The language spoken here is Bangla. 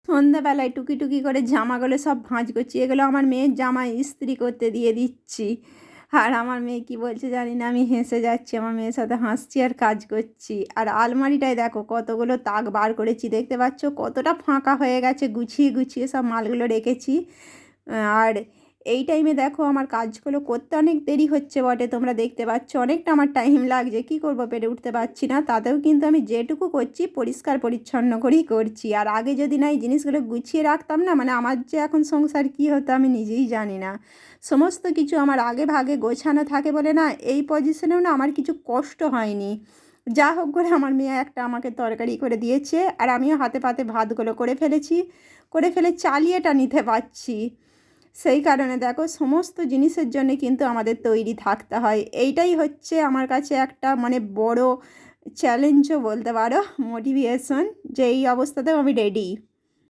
সন্ধ্যাবেলায় টুকি টুকি করে জামাগুলো সব ভাঁজ করছি, এগুলো আমার মেয়ের জামা ইস্ত্রি করতে দিয়ে দিচ্ছি। আর আমার মেয়ে কি বলছে জানি না, আমি হেসে যাচ্ছি, আমার মেয়ের সাথে হাসছি আর কাজ করছি। আর আলমারিটায় দেখো কতগুলো তাক বার করেছি, দেখতে পাচ্ছ কতটা ফাঁকা হয়ে গেছে, গুছিয়ে গুছিয়ে সব মালগুলো রেখেছি। আর এই টাইমে দেখো আমার কাজগুলো করতে অনেক দেরি হচ্ছে বটে, তোমরা দেখতে পাচ্ছ অনেকটা আমার টাইম লাগছে, কি করব পেরে উঠতে পারছি না। তাতেও কিন্তু আমি যেটুকু করছি পরিষ্কার পরিচ্ছন্ন করেই করছি। আর আগে যদি না এই জিনিসগুলো গুছিয়ে রাখতাম না, মানে আমার যে এখন সংসার কী হতো আমি নিজেই জানি না। সমস্ত কিছু আমার আগে ভাগে গোছানো থাকে বলে না এই পজিশনেও না আমার কিছু কষ্ট হয়নি। যা হোক করে আমার মেয়ে একটা আমাকে তরকারি করে দিয়েছে, আর আমিও হাতে পাতে ভাতগুলো করে ফেলেছি, করে ফেলে চালিয়েটা নিতে পারছি। সেই কারণে দেখো সমস্ত জিনিসের জন্য কিন্তু আমাদের তৈরি থাকতে হয়, এইটাই হচ্ছে আমার কাছে একটা মানে বড় চ্যালেঞ্জও বলতে পারো, মোটিভেশন, যে এই অবস্থাতেও আমি রেডি।